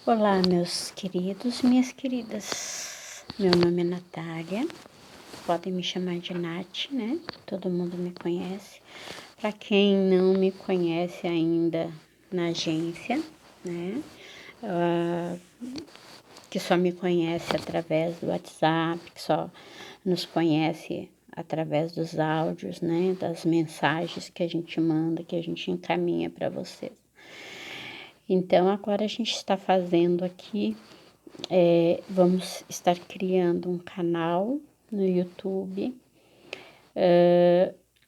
Olá, meus queridos, minhas queridas. Meu nome é Natália, podem me chamar de Nath, né? Todo mundo me conhece. Para quem não me conhece ainda na agência, né? Que só me conhece através do WhatsApp, que só nos conhece através dos áudios, né? Das mensagens que a gente manda, que a gente encaminha para vocês. Então, agora a gente está fazendo aqui, vamos estar criando um canal no YouTube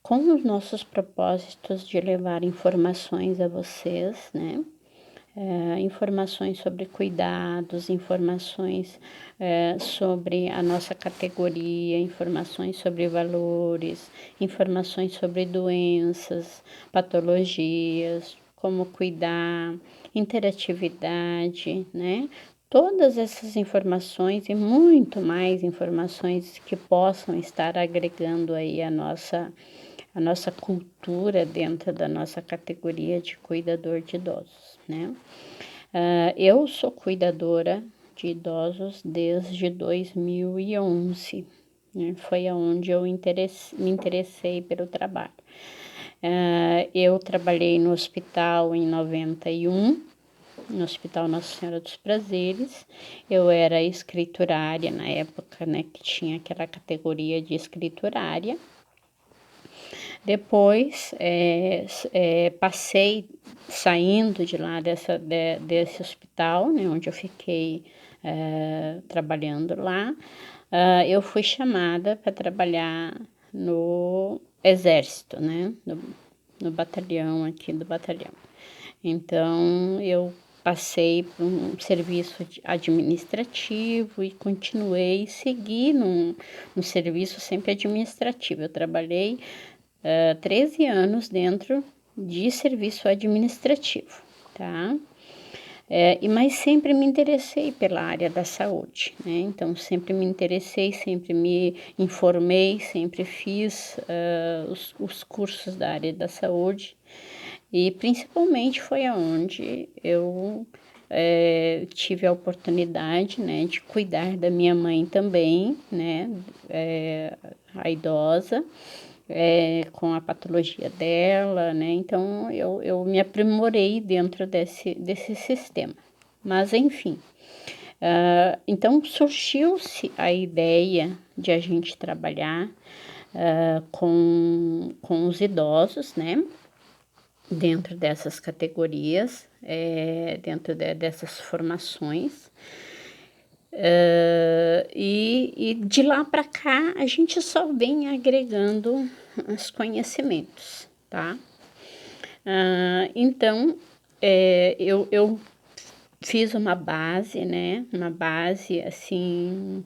com os nossos propósitos de levar informações a vocês, né? Informações sobre cuidados, informações sobre a nossa categoria, informações sobre valores, informações sobre doenças, patologias, como cuidar, interatividade, né? Todas essas informações e muito mais informações que possam estar agregando aí a nossa cultura dentro da nossa categoria de cuidador de idosos, né? Eu sou cuidadora de idosos desde 2011, né? Foi aonde eu me interessei pelo trabalho. Eu trabalhei no hospital em 91, no Hospital Nossa Senhora dos Prazeres. Eu era escriturária na época, né, que tinha aquela categoria de escriturária. Depois, passei saindo de lá desse hospital, né, onde eu fiquei trabalhando lá, eu fui chamada para trabalhar no Exército, né, no batalhão aqui do batalhão. Então, eu passei por um serviço administrativo e continuei, segui no serviço sempre administrativo. Eu trabalhei 13 anos dentro de serviço administrativo, tá? Mas sempre me interessei pela área da saúde, né? Então, sempre me interessei, sempre me informei, sempre fiz os cursos da área da saúde e principalmente foi aonde eu tive a oportunidade, né, de cuidar da minha mãe também, né, a idosa, com a patologia dela, né, então eu me aprimorei dentro desse sistema. Mas, enfim, então surgiu-se a ideia de a gente trabalhar com os idosos, né, dentro dessas categorias, dentro dessas formações. E de lá para cá a gente só vem agregando os conhecimentos, tá? Então, eu fiz uma base, né? Uma base, assim,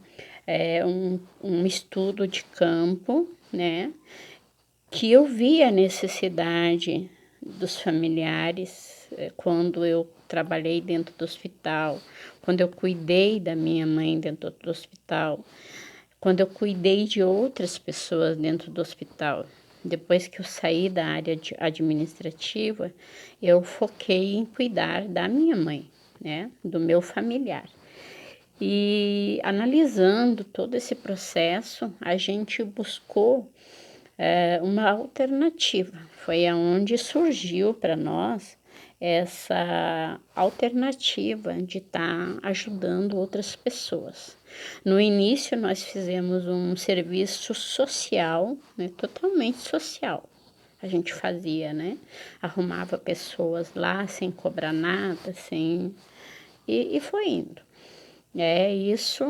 um estudo de campo, né? Que eu vi a necessidade dos familiares quando eu trabalhei dentro do hospital, quando eu cuidei da minha mãe dentro do hospital, quando eu cuidei de outras pessoas dentro do hospital. Depois que eu saí da área administrativa, eu foquei em cuidar da minha mãe, né, do meu familiar. E analisando todo esse processo, a gente buscou uma alternativa. Foi aonde surgiu para nós essa alternativa de estar ajudando outras pessoas. No início, nós fizemos um serviço social, né, totalmente social. A gente fazia, né? Arrumava pessoas lá sem cobrar nada, e foi indo. Isso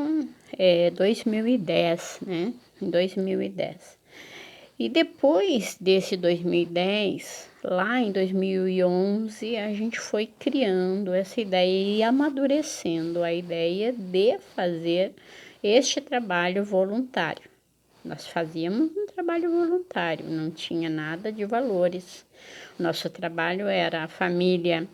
2010, né? Em 2010. E depois desse 2010, lá em 2011, a gente foi criando essa ideia e amadurecendo a ideia de fazer este trabalho voluntário. Nós fazíamos um trabalho voluntário, não tinha nada de valores. Nosso trabalho era a família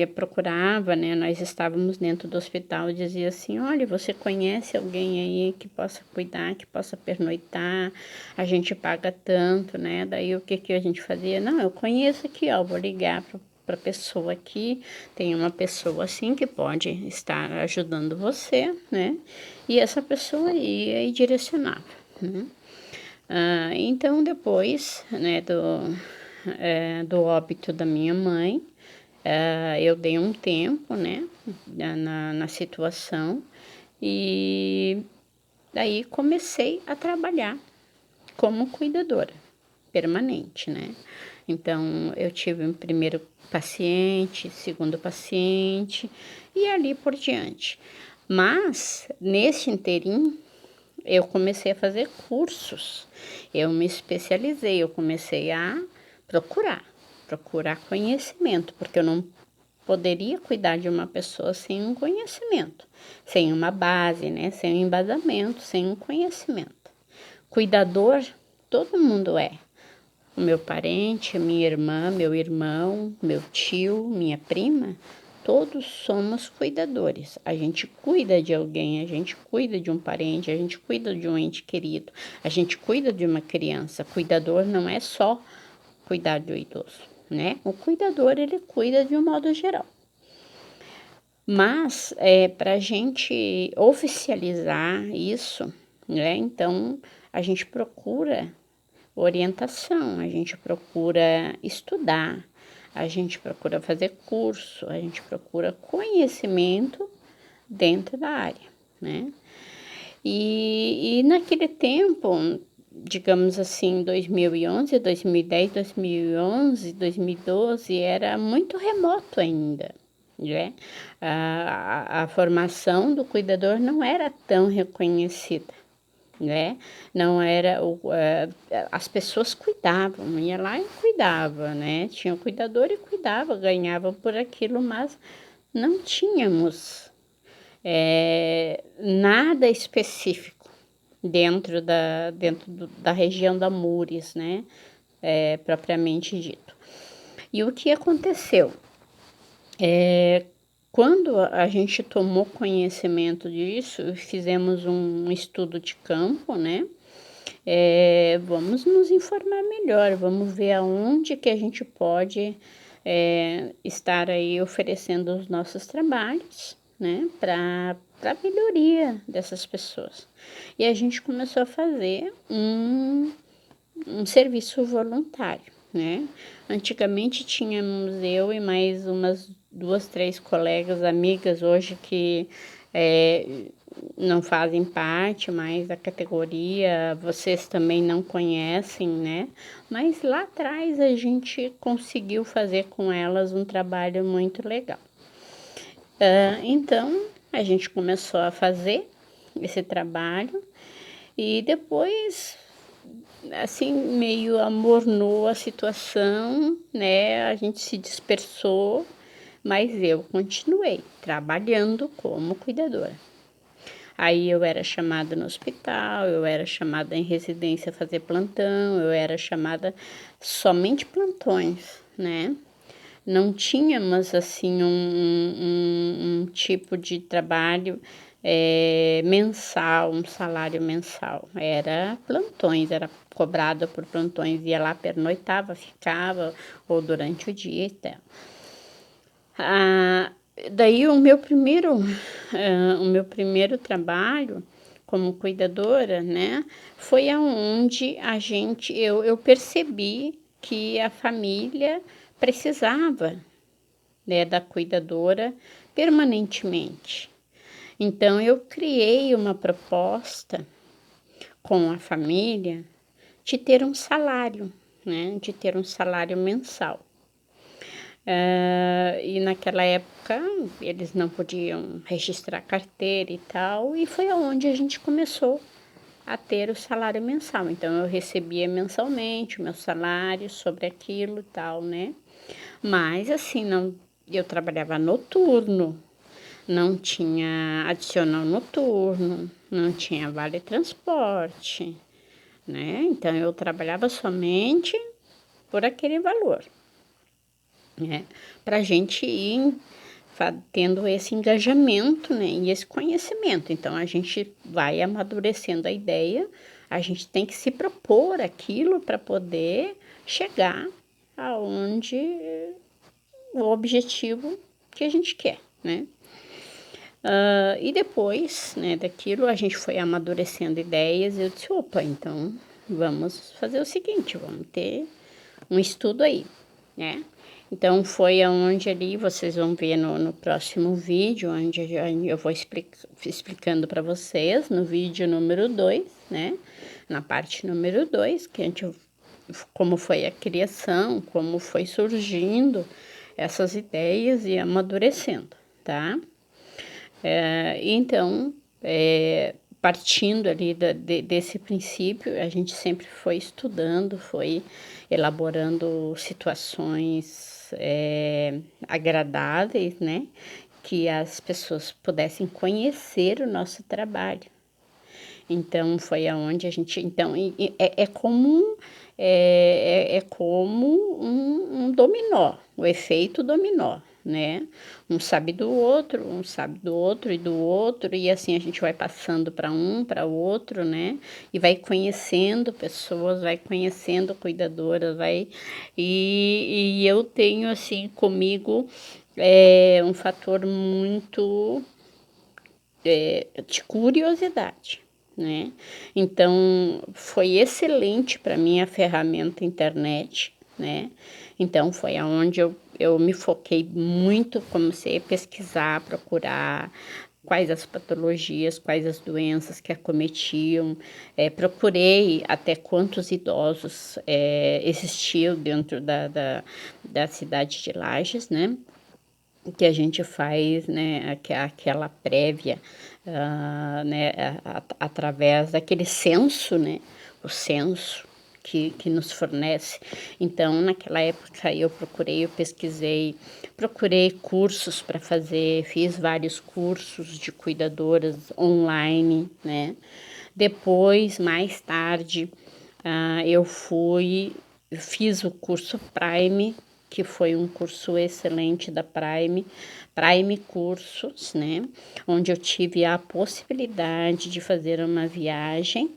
procurava, né? Nós estávamos dentro do hospital e dizia assim, olha, você conhece alguém aí que possa cuidar, que possa pernoitar, a gente paga tanto, né? Daí o que a gente fazia? Não, eu conheço aqui, ó, vou ligar para a pessoa aqui, tem uma pessoa assim que pode estar ajudando você, né? E essa pessoa ia e direcionava, né? Então, depois, né, do óbito da minha mãe, eu dei um tempo, né, na situação, e daí comecei a trabalhar como cuidadora permanente, né. Então, eu tive um primeiro paciente, segundo paciente, e ali por diante. Mas, nesse interim, eu comecei a fazer cursos, eu me especializei, eu comecei a procurar, procurar conhecimento, porque eu não poderia cuidar de uma pessoa sem um conhecimento, sem uma base, né, sem um embasamento, sem um conhecimento. Cuidador, todo mundo é. O meu parente, minha irmã, meu irmão, meu tio, minha prima, todos somos cuidadores. A gente cuida de alguém, a gente cuida de um parente, a gente cuida de um ente querido, a gente cuida de uma criança. Cuidador não é só cuidar do idoso, né? O cuidador, ele cuida de um modo geral. Mas, para a gente oficializar isso, né? Então, a gente procura orientação, a gente procura estudar, a gente procura fazer curso, a gente procura conhecimento dentro da área, né? E naquele tempo, digamos assim, 2011, 2010, 2011, 2012, era muito remoto ainda, né? A formação do cuidador não era tão reconhecida, né? Não era as pessoas cuidavam, ia lá e cuidava, né? Tinha o cuidador e cuidava, ganhava por aquilo, mas não tínhamos nada específico dentro da região da Mures, né? Propriamente dito. E o que aconteceu? Quando a gente tomou conhecimento disso, fizemos um estudo de campo, né? Vamos nos informar melhor, vamos ver aonde que a gente pode estar aí oferecendo os nossos trabalhos, né? Para melhoria dessas pessoas. E a gente começou a fazer um serviço voluntário, né? Antigamente tínhamos eu e mais umas 2, 3 colegas, amigas hoje que não fazem parte mais da categoria, vocês também não conhecem, né? Mas lá atrás a gente conseguiu fazer com elas um trabalho muito legal. Então, a gente começou a fazer esse trabalho e depois assim, meio amornou a situação, né? A gente se dispersou, mas eu continuei trabalhando como cuidadora. Aí eu era chamada no hospital, eu era chamada em residência a fazer plantão, eu era chamada somente plantões, né? Não tínhamos assim um tipo de trabalho mensal, um salário mensal. Era plantões, era cobrado por plantões, ia lá, pernoitava, ficava, ou durante o dia e tal. Daí o meu primeiro trabalho como cuidadora, né, foi aonde eu percebi que a família precisava, né, da cuidadora permanentemente. Então, eu criei uma proposta com a família de ter um salário, né, de ter um salário mensal. E naquela época eles não podiam registrar carteira e tal, e foi aonde a gente começou a ter o salário mensal. Então, eu recebia mensalmente o meu salário sobre aquilo e tal, né? Mas assim, não, eu trabalhava noturno, não tinha adicional noturno, não tinha vale transporte, né? Então, eu trabalhava somente por aquele valor, né? Para a gente ir tendo esse engajamento, né? E esse conhecimento. Então, a gente vai amadurecendo a ideia, a gente tem que se propor aquilo para poder chegar aonde o objetivo que a gente quer, né? E depois, né, daquilo a gente foi amadurecendo ideias e eu disse: "Opa, então vamos fazer o seguinte, vamos ter um estudo aí", né. Então foi aonde ali vocês vão ver no próximo vídeo, onde eu vou explicando para vocês, no vídeo número 2, né, na parte número 2, que a gente como foi a criação, como foi surgindo essas ideias e amadurecendo, tá. Então, partindo ali desse princípio, a gente sempre foi estudando, foi elaborando situações, agradáveis, né, que as pessoas pudessem conhecer o nosso trabalho. Então foi aonde a gente então é como como um dominó, o efeito dominó, né. Um sabe do outro e do outro, e assim a gente vai passando para um, para o outro, né, e vai conhecendo pessoas, vai conhecendo cuidadoras, e eu tenho assim comigo, um fator muito de curiosidade, né. Então, foi excelente para mim a ferramenta internet, né. Então foi aonde eu me foquei muito, comecei a pesquisar, procurar quais as patologias, quais as doenças que acometiam, procurei até quantos idosos, existiam dentro da cidade de Lages, né. Que a gente faz, né, aquela prévia, né, através daquele censo, né, o censo que nos fornece. Então, naquela época eu pesquisei, procurei cursos para fazer, fiz vários cursos de cuidadoras online, né. Depois, mais tarde, fiz o curso Prime, que foi um curso excelente da Prime Cursos, né, onde eu tive a possibilidade de fazer uma viagem,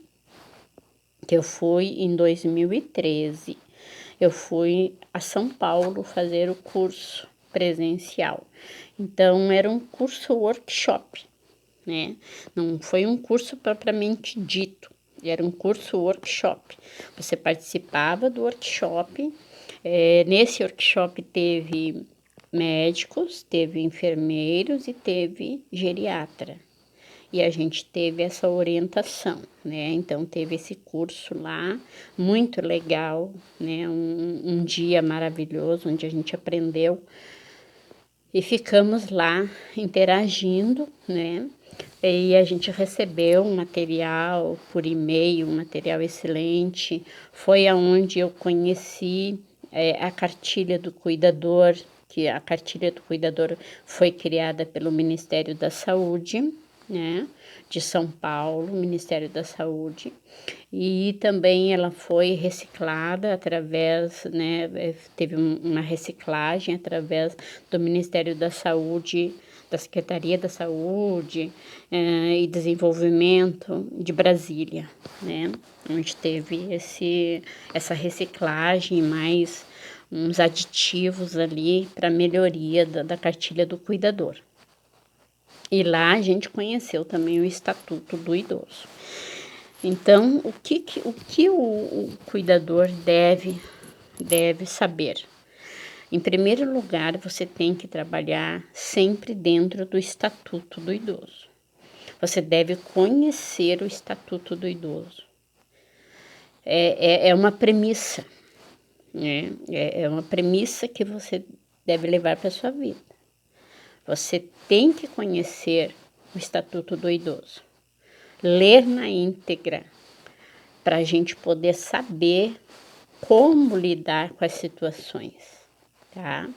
que eu fui em 2013. Eu fui a São Paulo fazer o curso presencial. Então era um curso workshop, né, não foi um curso propriamente dito, era um curso workshop. Você participava do workshop, nesse workshop teve médicos, teve enfermeiros e teve geriatra. E a gente teve essa orientação, né, então teve esse curso lá, muito legal, né, um dia maravilhoso, onde a gente aprendeu e ficamos lá interagindo, né, e a gente recebeu um material por e-mail, um material excelente. Foi aonde eu conheci, a cartilha do cuidador, que a cartilha do cuidador foi criada pelo Ministério da Saúde, né, de São Paulo, Ministério da Saúde. E também ela foi reciclada através, né, teve uma reciclagem através do Ministério da Saúde, da Secretaria da Saúde, e Desenvolvimento de Brasília, né, onde teve essa reciclagem, mais uns aditivos ali para melhoria da cartilha do cuidador. E lá a gente conheceu também o Estatuto do Idoso. Então, o cuidador deve saber? Em primeiro lugar, você tem que trabalhar sempre dentro do Estatuto do Idoso. Você deve conhecer o Estatuto do Idoso. É uma premissa, né? É uma premissa que você deve levar para a sua vida. Você tem que conhecer o Estatuto do Idoso, ler na íntegra, para a gente poder saber como lidar com as situações, tá?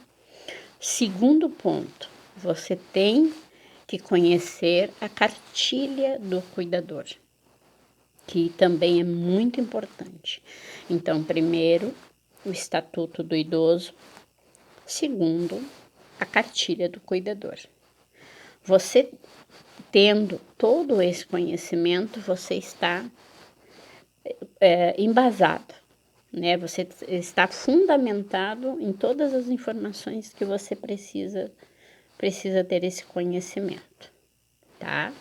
Segundo ponto, você tem que conhecer a cartilha do cuidador, que também é muito importante. Então, primeiro, o Estatuto do Idoso. Segundo, a cartilha do cuidador. Você tendo todo esse conhecimento, você está embasado, né? Você está fundamentado em todas as informações que você precisa ter esse conhecimento, tá?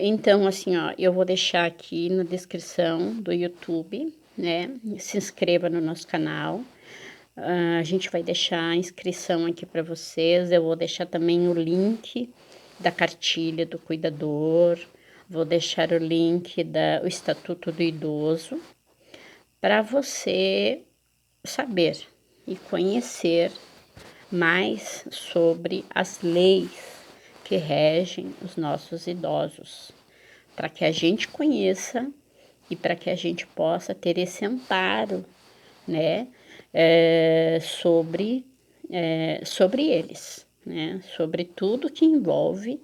Então, assim, ó, eu vou deixar aqui na descrição do YouTube, né? Se inscreva no nosso canal. A gente vai deixar a inscrição aqui para vocês. Eu vou deixar também o link da cartilha do cuidador. Vou deixar o link do Estatuto do Idoso para você saber e conhecer mais sobre as leis que regem os nossos idosos, para que a gente conheça e para que a gente possa ter esse amparo, né, sobre eles, né, sobre tudo que envolve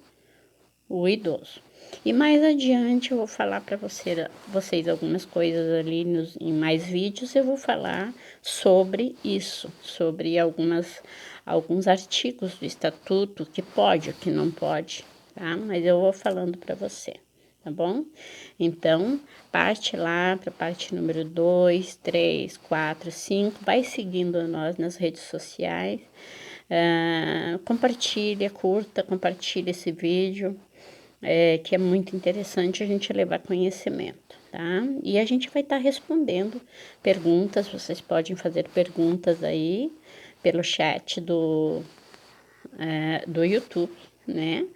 o idoso. E mais adiante eu vou falar para vocês algumas coisas ali em mais vídeos, eu vou falar sobre isso, sobre alguns artigos do estatuto, que pode, o que não pode, tá? Mas eu vou falando para você, tá bom? Então, parte lá para parte número 2, 3, 4, 5, vai seguindo nós nas redes sociais, compartilha, curta, compartilha esse vídeo, que é muito interessante a gente levar conhecimento, tá? E a gente vai estar respondendo perguntas, vocês podem fazer perguntas aí pelo chat do YouTube, né?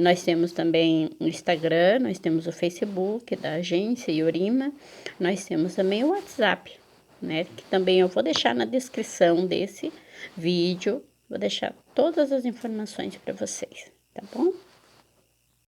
Nós temos também o Instagram, nós temos o Facebook da agência Yorima, nós temos também o WhatsApp, né? Que também eu vou deixar na descrição desse vídeo, vou deixar todas as informações para vocês, tá bom?